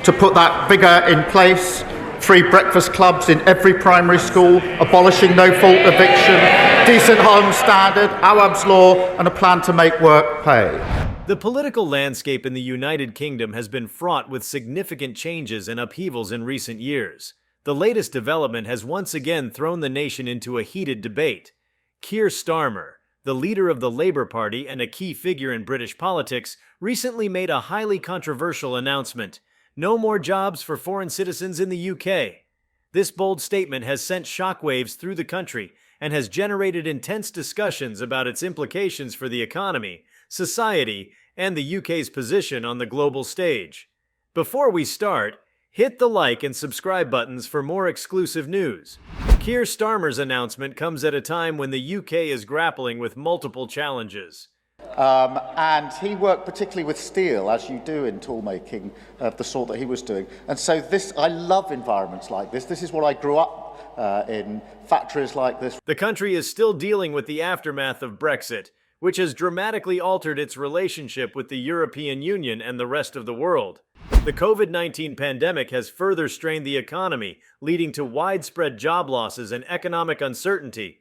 to put that vigour in place. Free breakfast clubs in every primary school, abolishing no-fault eviction, decent home standard, Awab's law, and a plan to make work pay. The political landscape in the United Kingdom has been fraught with significant changes and upheavals in recent years. The latest development has once again thrown the nation into a heated debate. Keir Starmer, the leader of the Labour Party and a key figure in British politics, recently made a highly controversial announcement: no more jobs for foreign citizens in the UK. This bold statement has sent shockwaves through the country and has generated intense discussions about its implications for the economy, society, and the UK's position on the global stage. Before we start, hit the like and subscribe buttons for more exclusive news. Keir Starmer's announcement comes at a time when the UK is grappling with multiple challenges. And he worked particularly with steel, as you do in tool making of the sort that he was doing. And so I love environments like this. This is what I grew up in, factories like this. The country is still dealing with the aftermath of Brexit, which has dramatically altered its relationship with the European Union and the rest of the world. The COVID-19 pandemic has further strained the economy, leading to widespread job losses and economic uncertainty.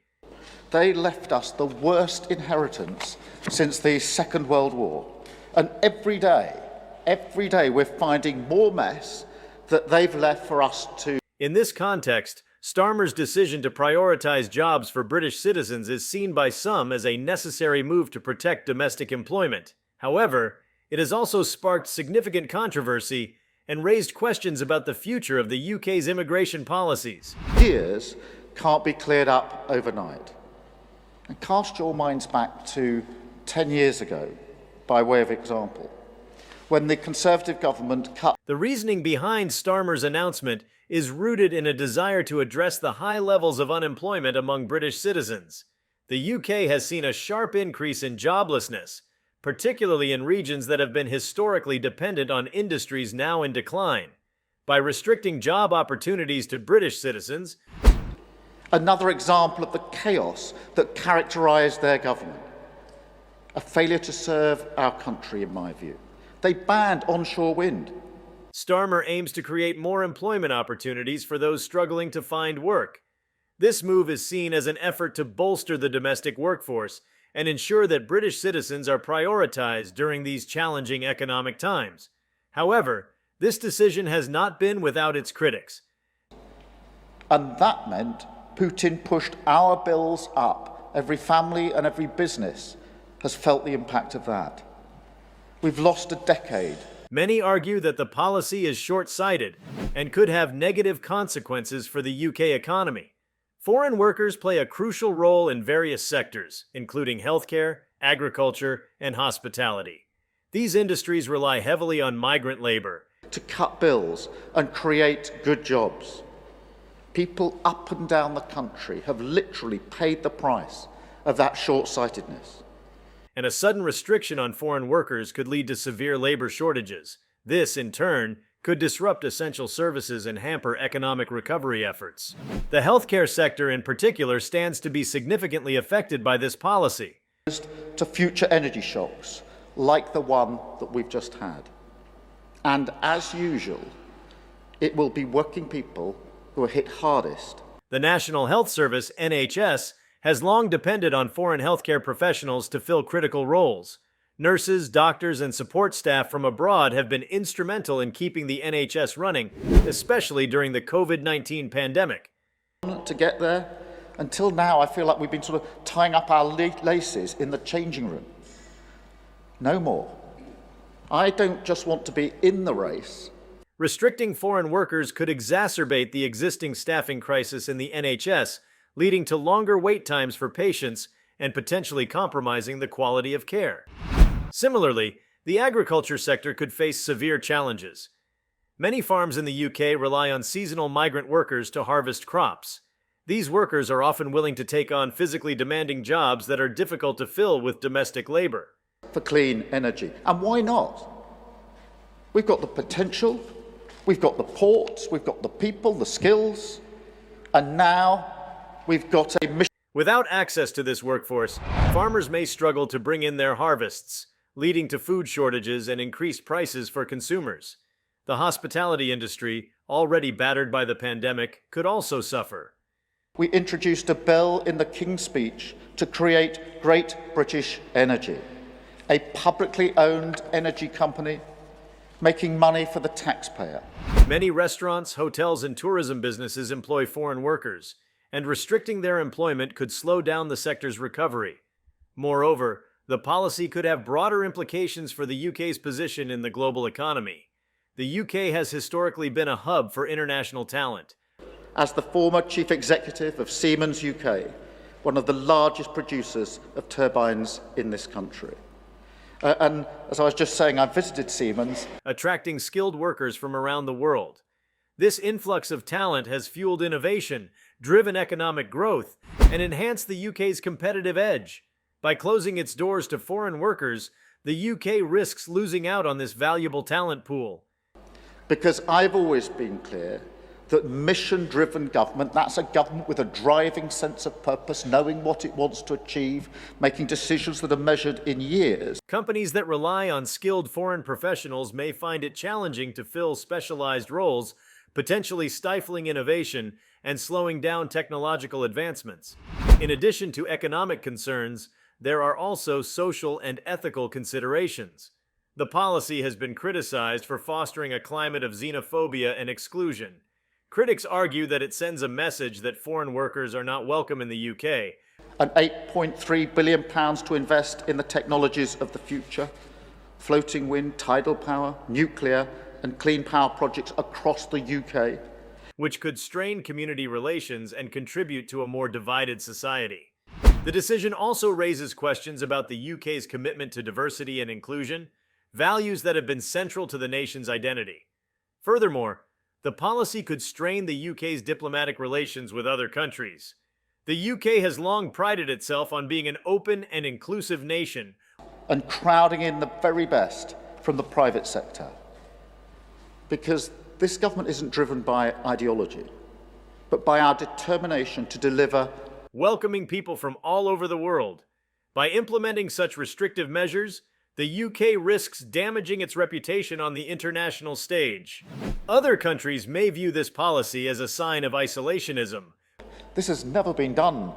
They left us the worst inheritance since the Second World War. And every day we're finding more mess that they've left for us to. In this context, Starmer's decision to prioritize jobs for British citizens is seen by some as a necessary move to protect domestic employment. However, it has also sparked significant controversy and raised questions about the future of the UK's immigration policies. Years can't be cleared up overnight. And cast your minds back to 10 years ago, by way of example, when the Conservative government cut. The reasoning behind Starmer's announcement is rooted in a desire to address the high levels of unemployment among British citizens. The UK has seen a sharp increase in joblessness, particularly in regions that have been historically dependent on industries now in decline. By restricting job opportunities to British citizens, another example of the chaos that characterised their government. A failure to serve our country, in my view. They banned onshore wind. Starmer aims to create more employment opportunities for those struggling to find work. This move is seen as an effort to bolster the domestic workforce and ensure that British citizens are prioritized during these challenging economic times. However, this decision has not been without its critics. And that meant Putin pushed our bills up. Every family and every business has felt the impact of that. We've lost a decade. Many argue that the policy is short-sighted and could have negative consequences for the UK economy. Foreign workers play a crucial role in various sectors, including healthcare, agriculture, and hospitality. These industries rely heavily on migrant labor to cut bills and create good jobs. People up and down the country have literally paid the price of that short-sightedness. And a sudden restriction on foreign workers could lead to severe labor shortages. This, in turn, could disrupt essential services and hamper economic recovery efforts. The healthcare sector in particular stands to be significantly affected by this policy. To future energy shocks, like the one that we've just had. And as usual, it will be working people who are hit hardest. The National Health Service, NHS, has long depended on foreign healthcare professionals to fill critical roles. Nurses, doctors, and support staff from abroad have been instrumental in keeping the NHS running, especially during the COVID-19 pandemic. To get there, until now, I feel like we've been sort of tying up our laces in the changing room. No more. I don't just want to be in the race. Restricting foreign workers could exacerbate the existing staffing crisis in the NHS, leading to longer wait times for patients and potentially compromising the quality of care. Similarly, the agriculture sector could face severe challenges. Many farms in the UK rely on seasonal migrant workers to harvest crops. These workers are often willing to take on physically demanding jobs that are difficult to fill with domestic labor. For clean energy. And why not? We've got the potential, we've got the ports, we've got the people, the skills, and now we've got a mission. Without access to this workforce, farmers may struggle to bring in their harvests, leading to food shortages and increased prices for consumers. The hospitality industry, already battered by the pandemic, could also suffer. We introduced a bill in the King's Speech to create Great British Energy, a publicly owned energy company making money for the taxpayer. Many restaurants, hotels, and tourism businesses employ foreign workers, and restricting their employment could slow down the sector's recovery. Moreover, the policy could have broader implications for the UK's position in the global economy. The UK has historically been a hub for international talent. As the former chief executive of Siemens UK, one of the largest producers of turbines in this country. And as I was just saying, I visited Siemens. Attracting skilled workers from around the world. This influx of talent has fueled innovation, driven economic growth, and enhanced the UK's competitive edge. By closing its doors to foreign workers, the UK risks losing out on this valuable talent pool. Because I've always been clear that mission-driven government, that's a government with a driving sense of purpose, knowing what it wants to achieve, making decisions that are measured in years. Companies that rely on skilled foreign professionals may find it challenging to fill specialized roles, potentially stifling innovation and slowing down technological advancements. In addition to economic concerns, there are also social and ethical considerations. The policy has been criticized for fostering a climate of xenophobia and exclusion. Critics argue that it sends a message that foreign workers are not welcome in the UK. And £8.3 billion to invest in the technologies of the future, floating wind, tidal power, nuclear and clean power projects across the UK. Which could strain community relations and contribute to a more divided society. The decision also raises questions about the UK's commitment to diversity and inclusion, values that have been central to the nation's identity. Furthermore, the policy could strain the UK's diplomatic relations with other countries. The UK has long prided itself on being an open and inclusive nation, and crowding in the very best from the private sector. Because this government isn't driven by ideology, but by our determination to deliver. Welcoming people from all over the world. By implementing such restrictive measures, the UK risks damaging its reputation on the international stage. Other countries may view this policy as a sign of isolationism. This has never been done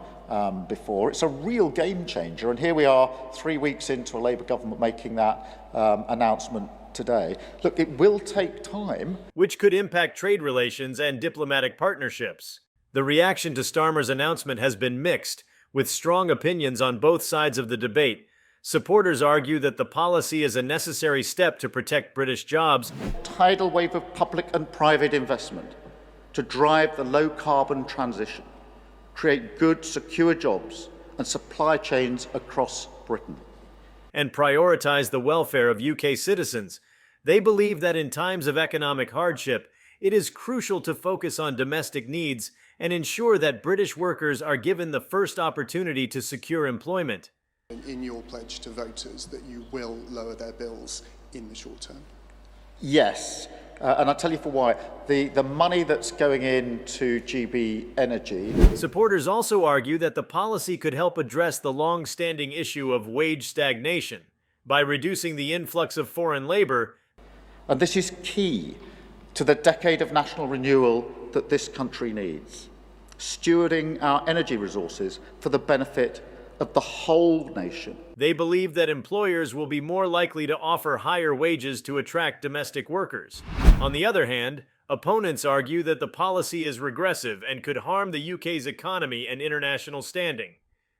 before. It's a real game changer, and here we are 3 weeks into a Labour government making that announcement today. Look, it will take time. Which could impact trade relations and diplomatic partnerships. The reaction to Starmer's announcement has been mixed, with strong opinions on both sides of the debate. Supporters argue that the policy is a necessary step to protect British jobs. Tidal wave of public and private investment to drive the low-carbon transition, create good, secure jobs and supply chains across Britain. And prioritize the welfare of UK citizens. They believe that in times of economic hardship, it is crucial to focus on domestic needs and ensure that British workers are given the first opportunity to secure employment. In your pledge to voters that you will lower their bills in the short term? Yes, and I'll tell you for why. The money that's going into GB Energy. Supporters also argue that the policy could help address the long-standing issue of wage stagnation by reducing the influx of foreign labor. And this is key to the decade of national renewal that this country needs. Stewarding our energy resources for the benefit of the whole nation. They believe that employers will be more likely to offer higher wages to attract domestic workers. On the other hand, opponents argue that the policy is regressive and could harm the UK's economy and international standing.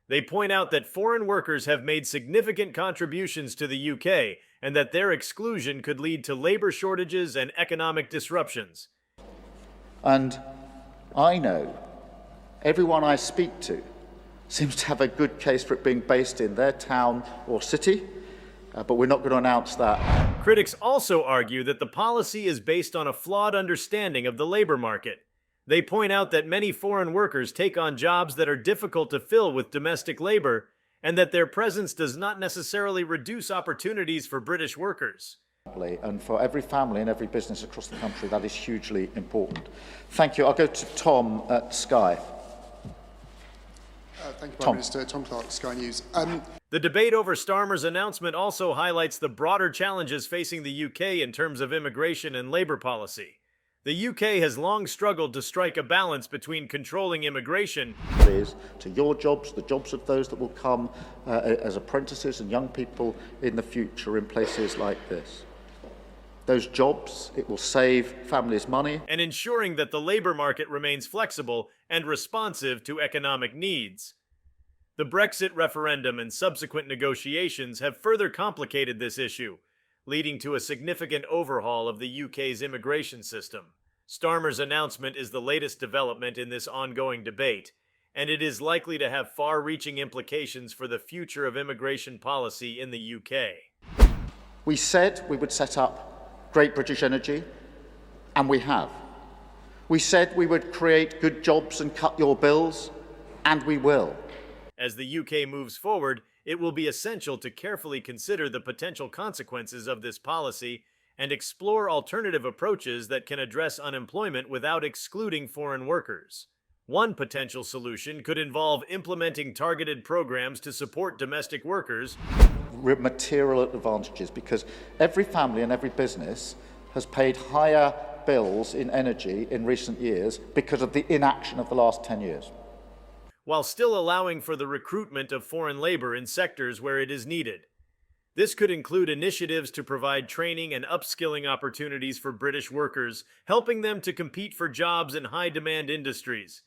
They point out that foreign workers have made significant contributions to the UK and that their exclusion could lead to labor shortages and economic disruptions. And I know everyone I speak to seems to have a good case for it being based in their town or city, but we're not going to announce that. Critics also argue that the policy is based on a flawed understanding of the labor market. They point out that many foreign workers take on jobs that are difficult to fill with domestic labor, and that their presence does not necessarily reduce opportunities for British workers. And for every family and every business across the country, that is hugely important. Thank you. I'll go to Tom at Sky. Thank you, Prime Tom. Minister. Tom Clark, Sky News. The debate over Starmer's announcement also highlights the broader challenges facing the UK in terms of immigration and labour policy. The UK has long struggled to strike a balance between controlling immigration Is to your jobs, the jobs of those that will come as apprentices and young people in the future in places like this. Those jobs, it will save families money. and ensuring that the labour market remains flexible and responsive to economic needs. The Brexit referendum and subsequent negotiations have further complicated this issue, leading to a significant overhaul of the UK's immigration system. Starmer's announcement is the latest development in this ongoing debate, and it is likely to have far-reaching implications for the future of immigration policy in the UK. We said we would set up Great British Energy, and we have. We said we would create good jobs and cut your bills, and we will. As the UK moves forward, it will be essential to carefully consider the potential consequences of this policy and explore alternative approaches that can address unemployment without excluding foreign workers. One potential solution could involve implementing targeted programs to support domestic workers. Material advantages, because every family and every business has paid higher bills in energy in recent years because of the inaction of the last 10 years. While still allowing for the recruitment of foreign labor in sectors where it is needed. This could include initiatives to provide training and upskilling opportunities for British workers, helping them to compete for jobs in high-demand industries.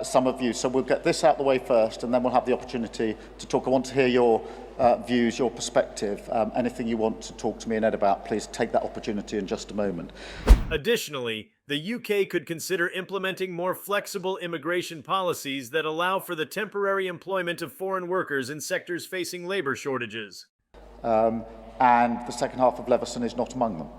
Some of you, so we'll get this out the way first, and then we'll have the opportunity to talk. I want to hear your views, your perspective. Anything you want to talk to me and Ed about, please take that opportunity in just a moment. Additionally, the UK could consider implementing more flexible immigration policies that allow for the temporary employment of foreign workers in sectors facing labour shortages. And the second half of Leveson is not among them.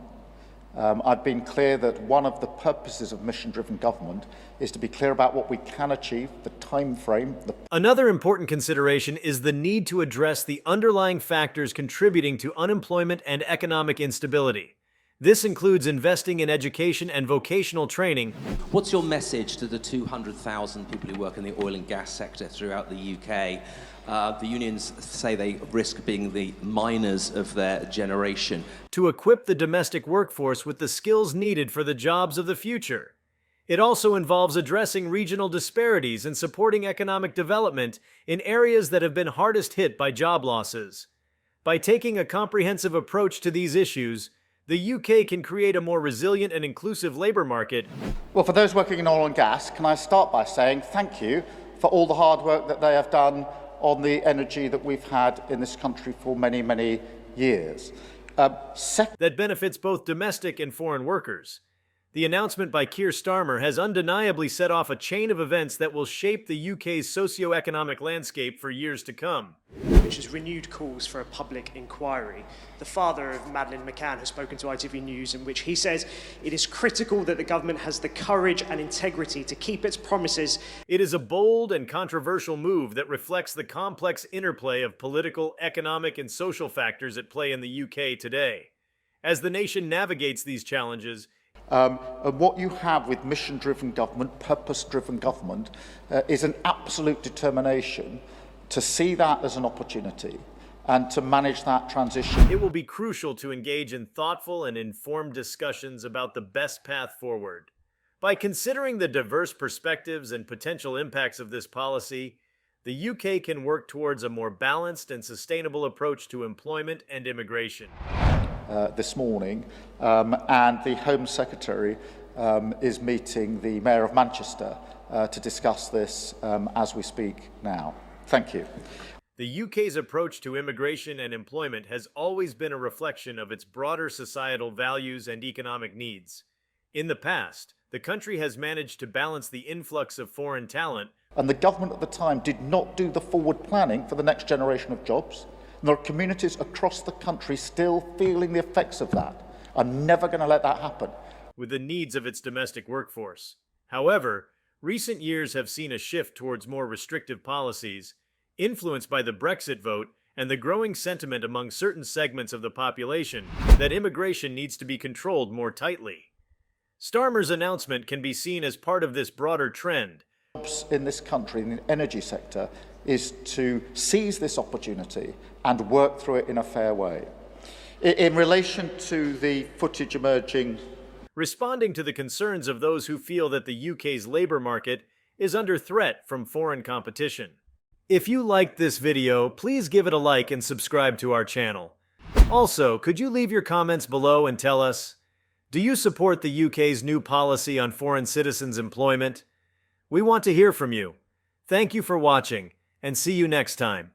I've been clear that one of the purposes of mission-driven government is to be clear about what we can achieve, the time frame. Another important consideration is the need to address the underlying factors contributing to unemployment and economic instability. This includes investing in education and vocational training. What's your message to the 200,000 people who work in the oil and gas sector throughout the UK? The unions say they risk being the miners of their generation. To equip the domestic workforce with the skills needed for the jobs of the future. It also involves addressing regional disparities and supporting economic development in areas that have been hardest hit by job losses. By taking a comprehensive approach to these issues, the UK can create a more resilient and inclusive labour market. Well, for those working in oil and gas, can I start by saying thank you for all the hard work that they have done on the energy that we've had in this country for many, many years. That benefits both domestic and foreign workers. The announcement by Keir Starmer has undeniably set off a chain of events that will shape the UK's socio-economic landscape for years to come. Which has renewed calls for a public inquiry. The father of Madeleine McCann has spoken to ITV News, in which he says it is critical that the government has the courage and integrity to keep its promises. It is a bold and controversial move that reflects the complex interplay of political, economic, and social factors at play in the UK today. As the nation navigates these challenges, and what you have with mission-driven government, purpose-driven government, is an absolute determination to see that as an opportunity and to manage that transition. It will be crucial to engage in thoughtful and informed discussions about the best path forward. By considering the diverse perspectives and potential impacts of this policy, the UK can work towards a more balanced and sustainable approach to employment and immigration. This morning, and the Home Secretary is meeting the Mayor of Manchester to discuss this as we speak now. Thank you. The UK's approach to immigration and employment has always been a reflection of its broader societal values and economic needs. In the past, the country has managed to balance the influx of foreign talent. And the government at the time did not do the forward planning for the next generation of jobs. And there are communities across the country still feeling the effects of that. I'm never going to let that happen. With the needs of its domestic workforce. However, recent years have seen a shift towards more restrictive policies, influenced by the Brexit vote and the growing sentiment among certain segments of the population that immigration needs to be controlled more tightly. Starmer's announcement can be seen as part of this broader trend. Jobs in this country, in the energy sector, is to seize this opportunity and work through it in a fair way. In relation to the footage emerging, responding to the concerns of those who feel that the UK's labour market is under threat from foreign competition. If you liked this video, please give it a like and subscribe to our channel. Also, could you leave your comments below and tell us, do you support the UK's new policy on foreign citizens' employment? We want to hear from you. Thank you for watching, and see you next time.